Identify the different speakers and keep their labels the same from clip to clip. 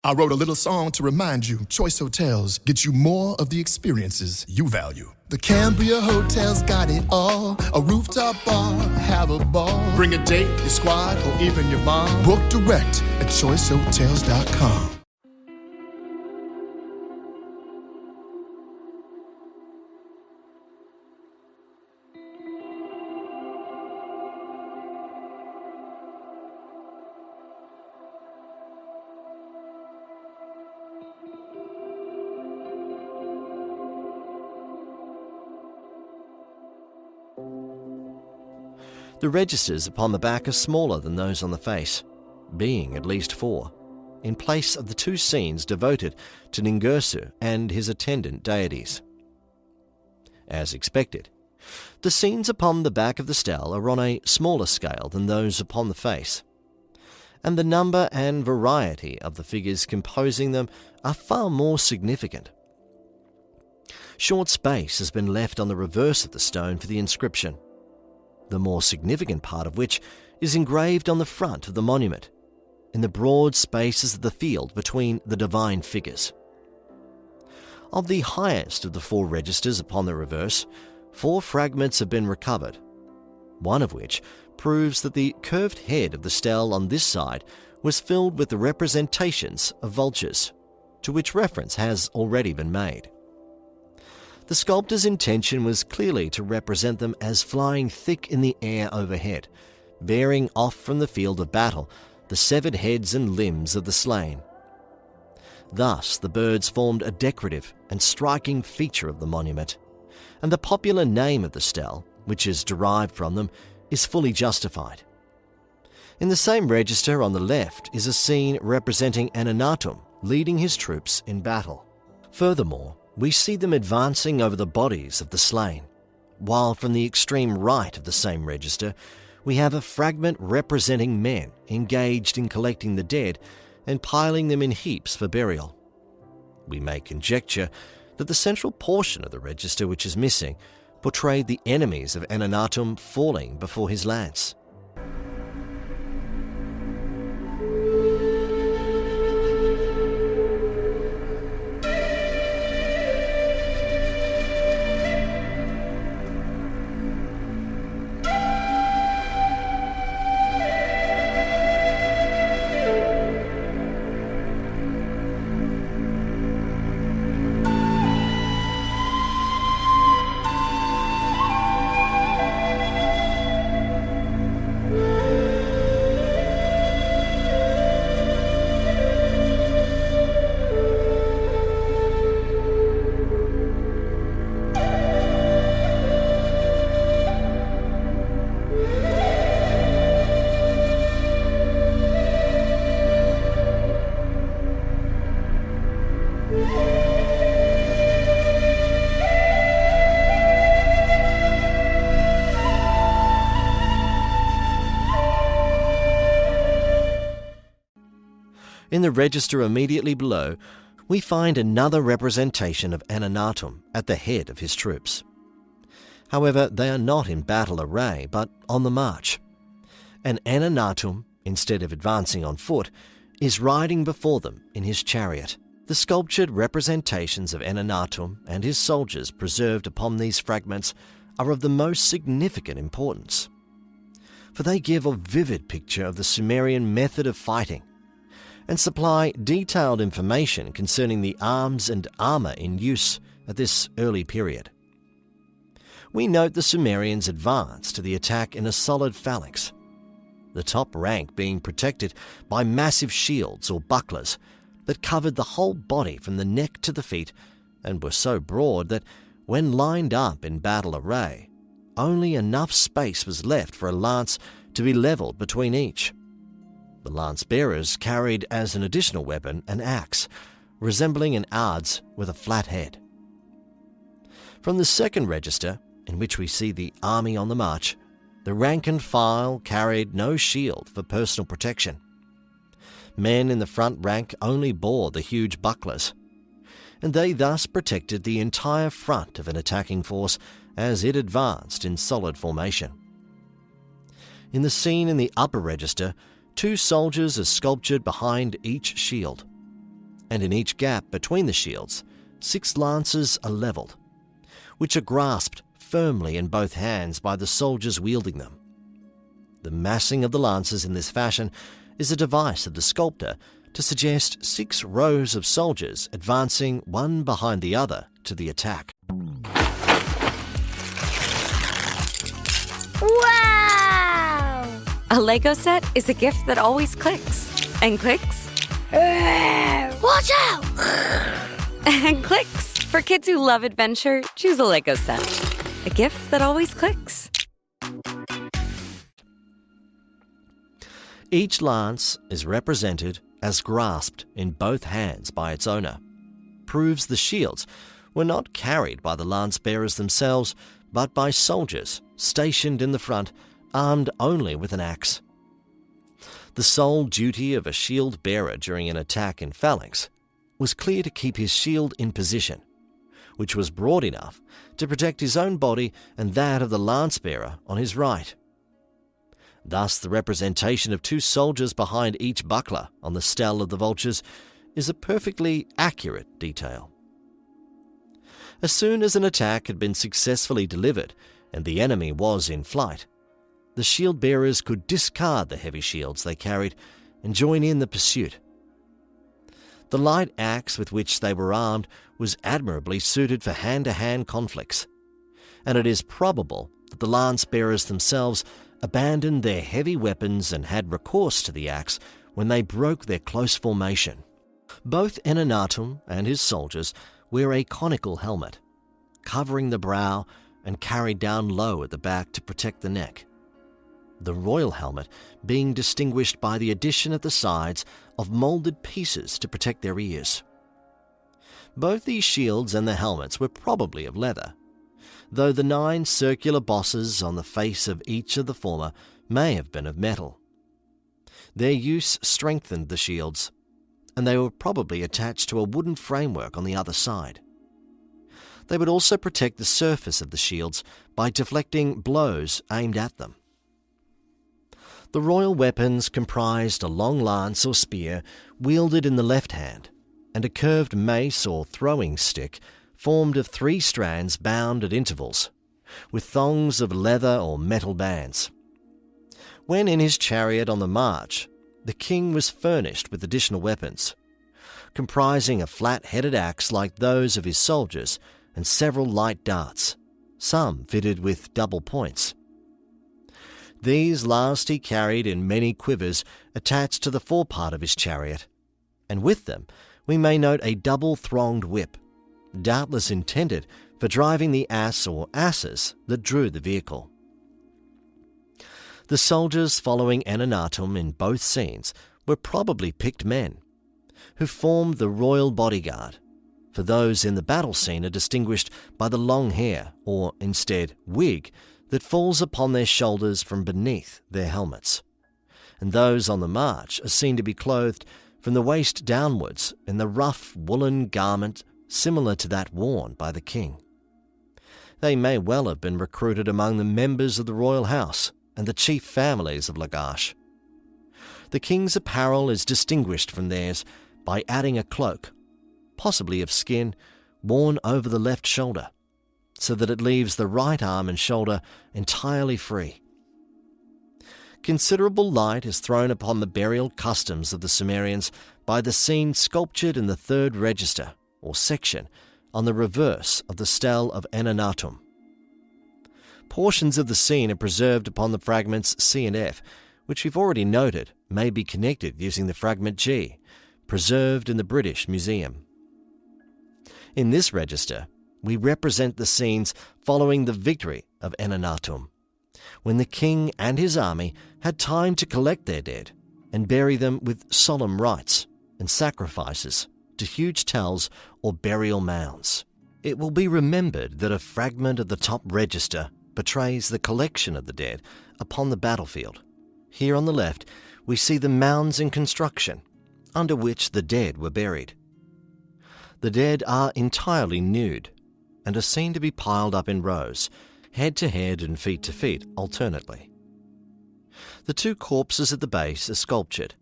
Speaker 1: I wrote a little song to remind you, Choice Hotels get you more of the experiences you value. The Cambria Hotel's got it all. A rooftop bar, have a ball. Bring a date, your squad, or even your mom. Book direct at choicehotels.com.
Speaker 2: The registers upon the back are smaller than those on the face, being at least 4, in place of the 2 scenes devoted to Ningirsu and his attendant deities. As expected, the scenes upon the back of the stele are on a smaller scale than those upon the face, and the number and variety of the figures composing them are far more significant. Short space has been left on the reverse of the stone for the inscription, the more significant part of which is engraved on the front of the monument, in the broad spaces of the field between the divine figures. Of the highest of the 4 registers upon the reverse, 4 fragments have been recovered, one of which proves that the curved head of the stele on this side was filled with the representations of vultures, to which reference has already been made. The sculptor's intention was clearly to represent them as flying thick in the air overhead, bearing off from the field of battle the severed heads and limbs of the slain. Thus the birds formed a decorative and striking feature of the monument, and the popular name of the stele, which is derived from them, is fully justified. In the same register on the left is a scene representing Anunnaki leading his troops in battle. Furthermore, we see them advancing over the bodies of the slain, while from the extreme right of the same register we have a fragment representing men engaged in collecting the dead and piling them in heaps for burial. We may conjecture that the central portion of the register which is missing portrayed the enemies of Anunnaki falling before his lance. In the register immediately below, we find another representation of Anunnaki at the head of his troops. However, they are not in battle array, but on the march. And Anunnaki, instead of advancing on foot, is riding before them in his chariot. The sculptured representations of Anunnaki and his soldiers preserved upon these fragments are of the most significant importance, for they give a vivid picture of the Sumerian method of fighting, and supply detailed information concerning the arms and armour in use at this early period. We note the Sumerians advance to the attack in a solid phalanx, the top rank being protected by massive shields or bucklers that covered the whole body from the neck to the feet and were so broad that, when lined up in battle array, only enough space was left for a lance to be levelled between each. The lance-bearers carried as an additional weapon an axe, resembling an adze with a flat head. From the second register, in which we see the army on the march, the rank and file carried no shield for personal protection. Men in the front rank only bore the huge bucklers, and they thus protected the entire front of an attacking force as it advanced in solid formation. In the scene in the upper register, 2 soldiers are sculptured behind each shield, and in each gap between the shields, 6 lances are levelled, which are grasped firmly in both hands by the soldiers wielding them. The massing of the lances in this fashion is a device of the sculptor to suggest 6 rows of soldiers advancing one behind the other to the attack.
Speaker 3: Wow!
Speaker 4: A Lego set is a gift that always clicks. And clicks.
Speaker 3: Watch out!
Speaker 4: And clicks. For kids who love adventure, choose a Lego set. A gift that always clicks.
Speaker 2: Each lance is represented as grasped in both hands by its owner. Proves the shields were not carried by the lance bearers themselves, but by soldiers stationed in the front, armed only with an axe. The sole duty of a shield bearer during an attack in phalanx was clear to keep his shield in position, which was broad enough to protect his own body and that of the lance bearer on his right. Thus, the representation of 2 soldiers behind each buckler on the stele of the vultures is a perfectly accurate detail. As soon as an attack had been successfully delivered and the enemy was in flight, the shield bearers could discard the heavy shields they carried and join in the pursuit. The light axe with which they were armed was admirably suited for hand-to-hand conflicts, and it is probable that the lance bearers themselves abandoned their heavy weapons and had recourse to the axe when they broke their close formation. Both Anunnaki and his soldiers wear a conical helmet, covering the brow and carried down low at the back to protect the neck. The royal helmet being distinguished by the addition at the sides of moulded pieces to protect their ears. Both these shields and the helmets were probably of leather, though the 9 circular bosses on the face of each of the former may have been of metal. Their use strengthened the shields, and they were probably attached to a wooden framework on the other side. They would also protect the surface of the shields by deflecting blows aimed at them. The royal weapons comprised a long lance or spear wielded in the left hand, and a curved mace or throwing stick formed of 3 strands bound at intervals, with thongs of leather or metal bands. When in his chariot on the march, the king was furnished with additional weapons, comprising a flat-headed axe like those of his soldiers and several light darts, some fitted with double points. These last he carried in many quivers attached to the forepart of his chariot, and with them we may note a double-thronged whip, doubtless intended for driving the ass or asses that drew the vehicle. The soldiers following Anunnaki in both scenes were probably picked men, who formed the royal bodyguard, for those in the battle scene are distinguished by the long hair, or instead wig, that falls upon their shoulders from beneath their helmets, and those on the march are seen to be clothed from the waist downwards in the rough woolen garment similar to that worn by the king. They may well have been recruited among the members of the royal house and the chief families of Lagash. The king's apparel is distinguished from theirs by adding a cloak, possibly of skin, worn over the left shoulder, so that it leaves the right arm and shoulder entirely free. Considerable light is thrown upon the burial customs of the Sumerians by the scene sculptured in the 3rd register, or section, on the reverse of the stele of Anunnaki. Portions of the scene are preserved upon the fragments C and F, which we've already noted may be connected using the fragment G, preserved in the British Museum. In this register, we represent the scenes following the victory of Anunnaki, when the king and his army had time to collect their dead and bury them with solemn rites and sacrifices to huge tells or burial mounds. It will be remembered that a fragment of the top register portrays the collection of the dead upon the battlefield. Here on the left, we see the mounds in construction, under which the dead were buried. The dead are entirely nude, and are seen to be piled up in rows, head to head and feet to feet alternately. The 2 corpses at the base are sculptured,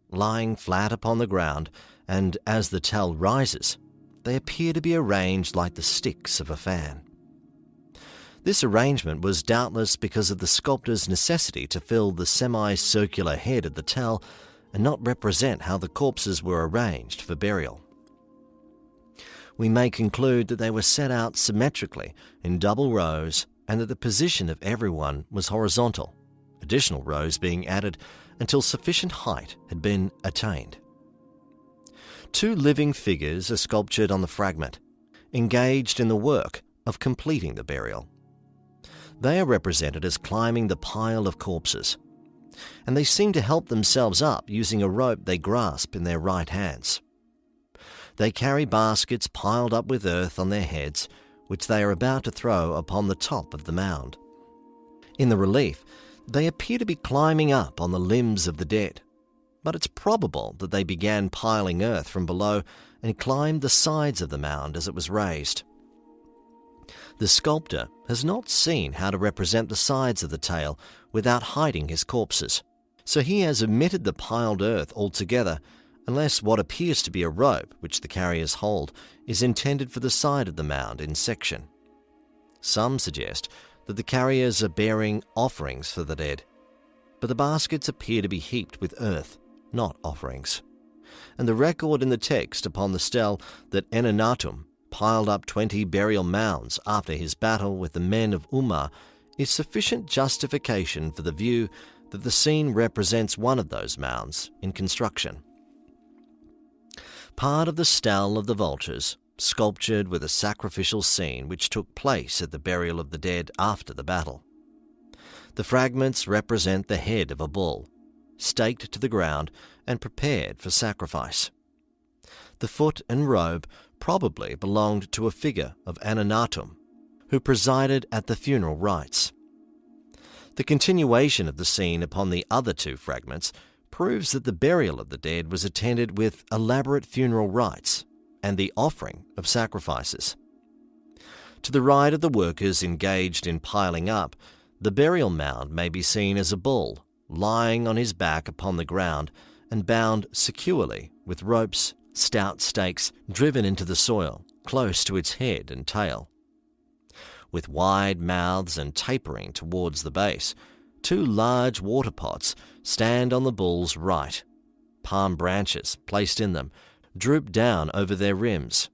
Speaker 2: lying flat upon the ground and as the tell rises, they appear to be arranged like the sticks of a fan. This arrangement was doubtless because of the sculptor's necessity to fill the semicircular head of the tell and not represent how the corpses were arranged for burial. We may conclude that they were set out symmetrically in double rows and that the position of everyone was horizontal, additional rows being added until sufficient height had been attained. 2 living figures are sculptured on the fragment, engaged in the work of completing the burial. They are represented as climbing the pile of corpses, and they seem to help themselves up using a rope they grasp in their right hands. They carry baskets piled up with earth on their heads, which they are about to throw upon the top of the mound. In the relief, they appear to be climbing up on the limbs of the dead, but it's probable that they began piling earth from below and climbed the sides of the mound as it was raised. The sculptor has not seen how to represent the sides of the tail without hiding his corpses, so he has omitted the piled earth altogether, unless what appears to be a rope which the carriers hold is intended for the side of the mound in section. Some suggest that the carriers are bearing offerings for the dead, but the baskets appear to be heaped with earth, not offerings. And the record in the text upon the stele that Enenatum piled up 20 burial mounds after his battle with the men of Umma is sufficient justification for the view that the scene represents one of those mounds in construction. Part of the stele of the vultures, sculptured with a sacrificial scene which took place at the burial of the dead after the battle. The fragments represent the head of a bull, staked to the ground and prepared for sacrifice. The foot and robe probably belonged to a figure of Anunnatum, who presided at the funeral rites. The continuation of the scene upon the other 2 fragments proves that the burial of the dead was attended with elaborate funeral rites and the offering of sacrifices. To the right of the workers engaged in piling up, the burial mound may be seen as a bull lying on his back upon the ground and bound securely with ropes, stout stakes driven into the soil close to its head and tail. With wide mouths and tapering towards the base, 2 large water pots stand on the bull's right. Palm branches placed in them droop down over their rims,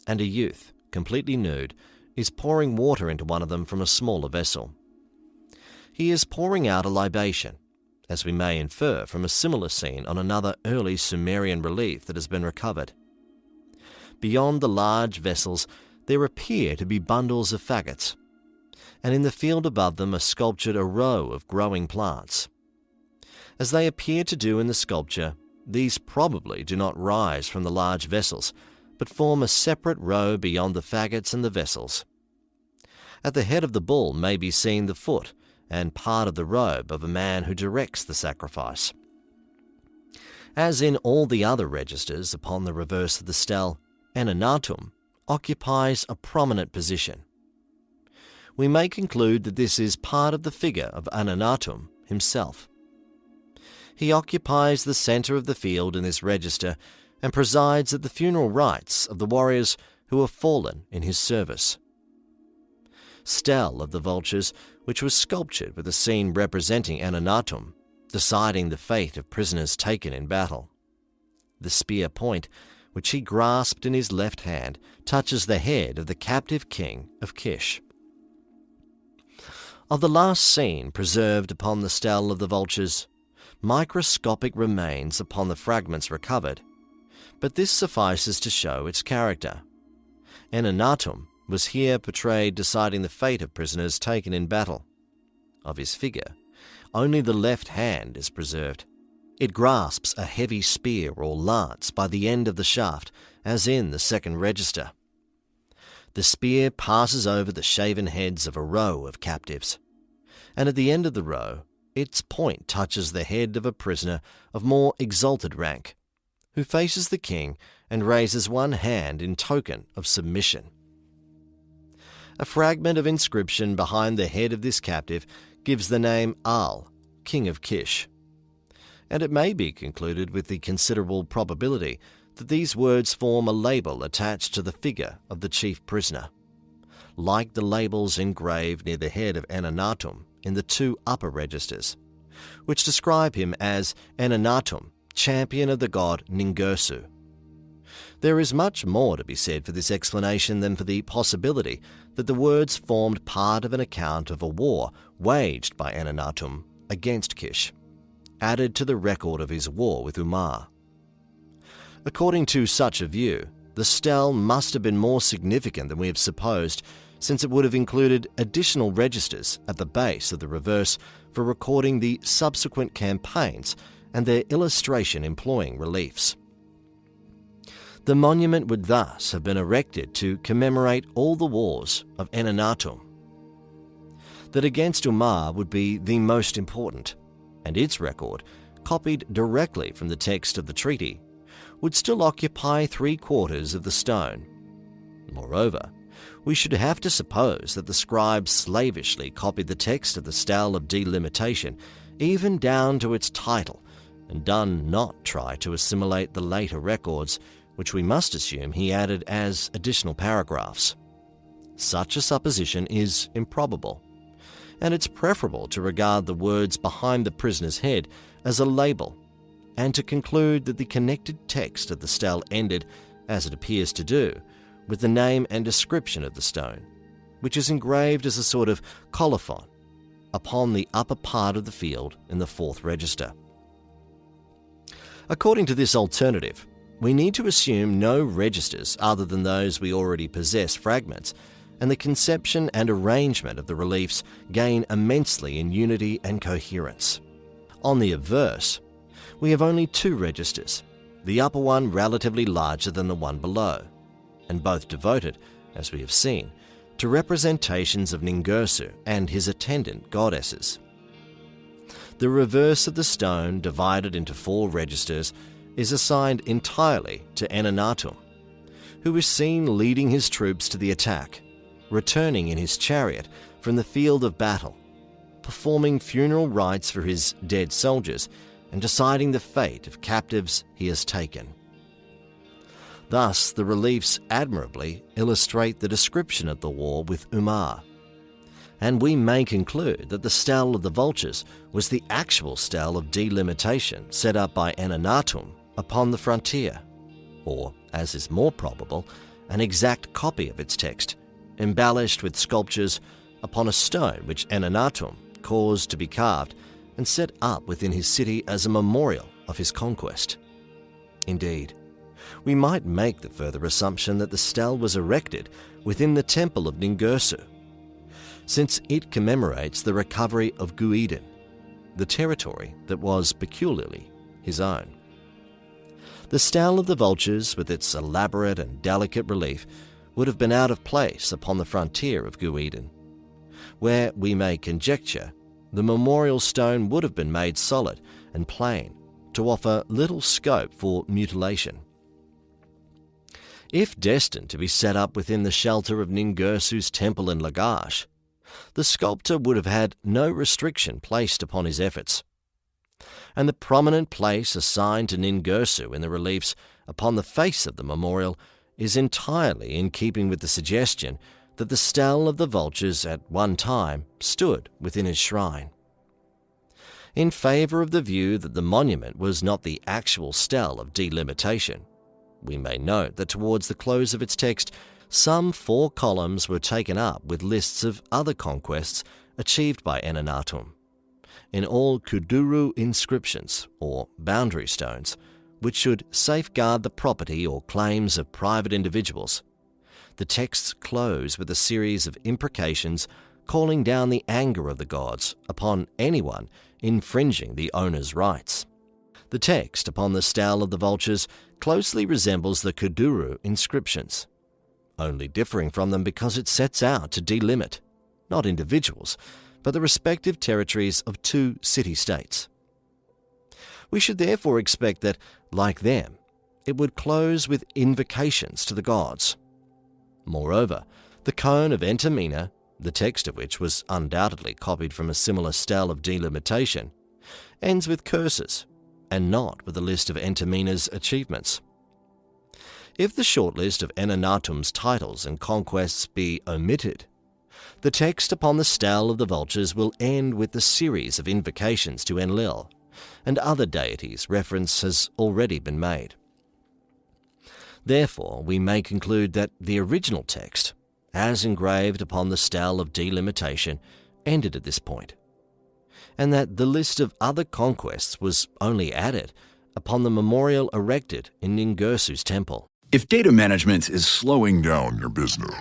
Speaker 2: and a youth, completely nude, is pouring water into one of them from a smaller vessel. He is pouring out a libation, as we may infer from a similar scene on another early Sumerian relief that has been recovered. Beyond the large vessels there appear to be bundles of faggots, and in the field above them are sculptured a row of growing plants. As they appear to do in the sculpture, these probably do not rise from the large vessels, but form a separate row beyond the faggots and the vessels. At the head of the bull may be seen the foot and part of the robe of a man who directs the sacrifice. As in all the other registers upon the reverse of the stele, Anunnatum occupies a prominent position. We may conclude that this is part of the figure of Anunnatum himself. He occupies the centre of the field in this register and presides at the funeral rites of the warriors who have fallen in his service. Stele of the vultures, which was sculptured with a scene representing Anunnatum, deciding the fate of prisoners taken in battle. The spear point, which he grasped in his left hand, touches the head of the captive king of Kish. Of the last scene preserved upon the stele of the vultures, microscopic remains upon the fragments recovered, but this suffices to show its character. Anunnatum was here portrayed deciding the fate of prisoners taken in battle. Of his figure, only the left hand is preserved. It grasps a heavy spear or lance by the end of the shaft, as in the second register. The spear passes over the shaven heads of a row of captives, and at the end of the row, its point touches the head of a prisoner of more exalted rank, who faces the king and raises one hand in token of submission. A fragment of inscription behind the head of this captive gives the name Al, king of Kish, and it may be concluded with the considerable probability that these words form a label attached to the figure of the chief prisoner, like the labels engraved near the head of Anunnaki in the 2 upper registers, which describe him as Anunnaki, champion of the god Ningirsu. There is much more to be said for this explanation than for the possibility that the words formed part of an account of a war waged by Anunnaki against Kish, added to the record of his war with Umar. According to such a view, the stele must have been more significant than we have supposed, since it would have included additional registers at the base of the reverse for recording the subsequent campaigns and their illustration employing reliefs. The monument would thus have been erected to commemorate all the wars of Anunnaki. That against Umar would be the most important, and its record, copied directly from the text of the treaty, would still occupy 3/4 of the stone. Moreover, we should have to suppose that the scribes slavishly copied the text of the stele of delimitation, even down to its title, and done not try to assimilate the later records, which we must assume he added as additional paragraphs. Such a supposition is improbable, and it's preferable to regard the words behind the prisoner's head as a label, and to conclude that the connected text of the stele ended, as it appears to do, with the name and description of the stone, which is engraved as a sort of colophon upon the upper part of the field in the 4th register. According to this alternative, we need to assume no registers other than those we already possess fragments, and the conception and arrangement of the reliefs gain immensely in unity and coherence. On the obverse, we have only 2 registers, the upper one relatively larger than the one below, and both devoted, as we have seen, to representations of Ningirsu and his attendant goddesses. The reverse of the stone, divided into 4 registers, is assigned entirely to Anunnaki, who is seen leading his troops to the attack, returning in his chariot from the field of battle, performing funeral rites for his dead soldiers, and deciding the fate of captives he has taken. Thus, the reliefs admirably illustrate the description of the war with Umar, and we may conclude that the stele of the vultures was the actual stele of delimitation set up by Anunnaki upon the frontier, or, as is more probable, an exact copy of its text, embellished with sculptures upon a stone which Anunnaki caused to be carved and set up within his city as a memorial of his conquest. Indeed, we might make the further assumption that the stele was erected within the temple of Ningirsu, since it commemorates the recovery of Guiden, the territory that was peculiarly his own. The stele of the vultures, with its elaborate and delicate relief, would have been out of place upon the frontier of Guiden, where we may conjecture the memorial stone would have been made solid and plain to offer little scope for mutilation. If destined to be set up within the shelter of Ningirsu's temple in Lagash, the sculptor would have had no restriction placed upon his efforts, and the prominent place assigned to Ningirsu in the reliefs upon the face of the memorial is entirely in keeping with the suggestion that the stele of the vultures at one time stood within his shrine. In favour of the view that the monument was not the actual stele of delimitation, we may note that towards the close of its text, some 4 columns were taken up with lists of other conquests achieved by Anunnaki, in all Kuduru inscriptions, or boundary stones, which should safeguard the property or claims of private individuals. The texts close with a series of imprecations calling down the anger of the gods upon anyone infringing the owner's rights. The text upon the stele of the vultures closely resembles the Kuduru inscriptions, only differing from them because it sets out to delimit, not individuals, but the respective territories of 2 city-states. We should therefore expect that, like them, it would close with invocations to the gods. Moreover, the cone of Entemena, the text of which was undoubtedly copied from a similar stele of delimitation, ends with curses, and not with a list of Entemena's achievements. If the short list of Enenatum's titles and conquests be omitted, the text upon the stele of the vultures will end with the series of invocations to Enlil and other deities reference has already been made. Therefore, we may conclude that the original text, as engraved upon the stele of delimitation, ended at this point, and that the list of other conquests was only added upon the memorial erected in Ningirsu's temple.
Speaker 5: If data management is slowing down your business,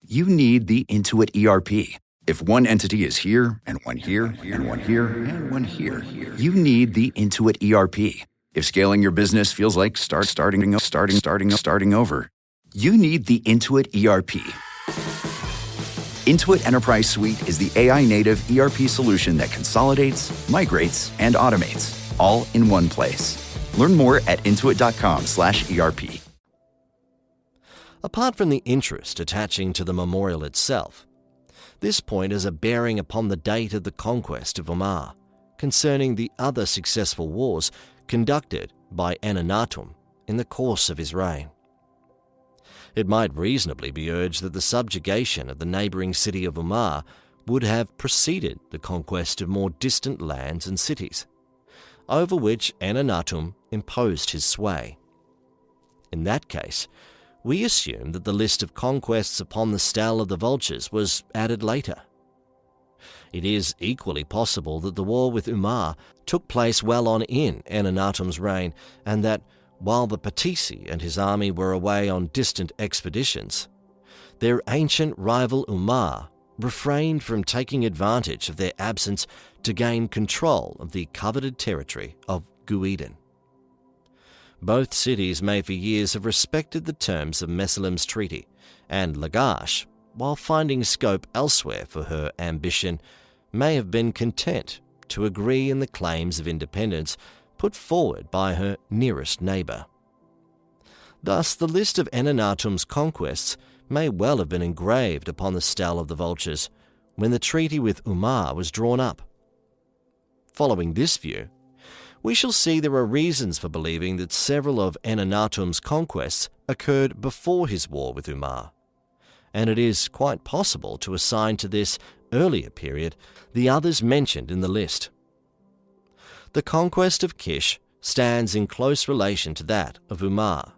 Speaker 5: you need the Intuit ERP. If one entity is here, and one here, and one here, and one here, you need the Intuit ERP. If scaling your business feels like starting over, you need the Intuit ERP. Intuit Enterprise Suite is the AI-native ERP solution that consolidates, migrates, and automates, all in one place. Learn more at intuit.com/ERP.
Speaker 2: Apart from the interest attaching to the memorial itself, this point has a bearing upon the date of the conquest of Umar, concerning the other successful wars conducted by Anunnaki in the course of his reign. It might reasonably be urged that the subjugation of the neighbouring city of Umar would have preceded the conquest of more distant lands and cities, over which Anunnaki imposed his sway. In that case, we assume that the list of conquests upon the stele of the vultures was added later. It is equally possible that the war with Umar took place well on in Anunnaki's reign, and that, while the Patisi and his army were away on distant expeditions, their ancient rival Umar refrained from taking advantage of their absence to gain control of the coveted territory of Guiden. Both cities may for years have respected the terms of Mesalim's treaty, and Lagash, while finding scope elsewhere for her ambition, may have been content to agree in the claims of independence put forward by her nearest neighbour. Thus, the list of Anunnaki's conquests may well have been engraved upon the stele of the vultures when the treaty with Umar was drawn up. Following this view, we shall see there are reasons for believing that several of Anunnaki's conquests occurred before his war with Umar, and it is quite possible to assign to this earlier period the others mentioned in the list. The conquest of Kish stands in close relation to that of Umar,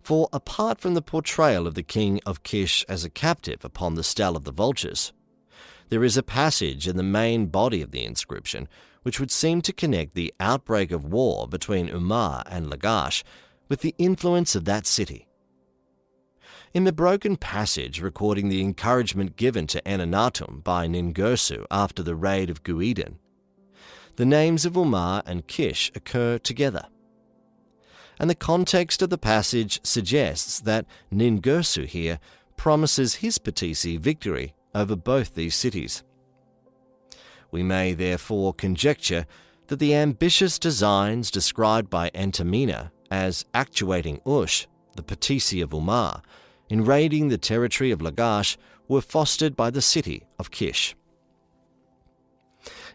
Speaker 2: for apart from the portrayal of the king of Kish as a captive upon the stele of the vultures, there is a passage in the main body of the inscription which would seem to connect the outbreak of war between Umar and Lagash with the influence of that city. In the broken passage recording the encouragement given to Anunnaki by Ningirsu after the raid of Guiden, the names of Umar and Kish occur together, and the context of the passage suggests that Ningirsu here promises his Patisi victory over both these cities. We may therefore conjecture that the ambitious designs described by Antamina as actuating Ush, the Patisi of Umar, in raiding the territory of Lagash were fostered by the city of Kish.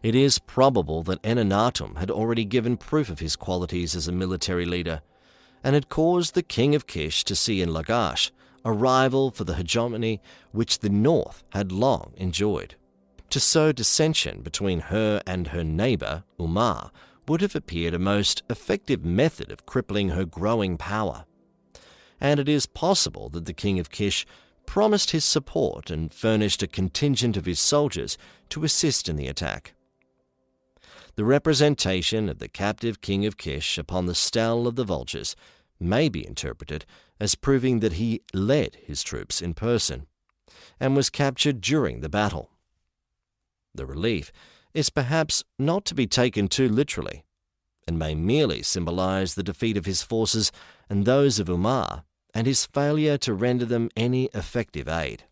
Speaker 2: It is probable that Anunnaki had already given proof of his qualities as a military leader, and had caused the king of Kish to see in Lagash a rival for the hegemony which the north had long enjoyed. To sow dissension between her and her neighbour, Umar, would have appeared a most effective method of crippling her growing power, and it is possible that the king of Kish promised his support and furnished a contingent of his soldiers to assist in the attack. The representation of the captive king of Kish upon the stele of the vultures may be interpreted as proving that he led his troops in person and was captured during the battle. The relief is perhaps not to be taken too literally, and may merely symbolize the defeat of his forces and those of Umar, and his failure to render them any effective aid.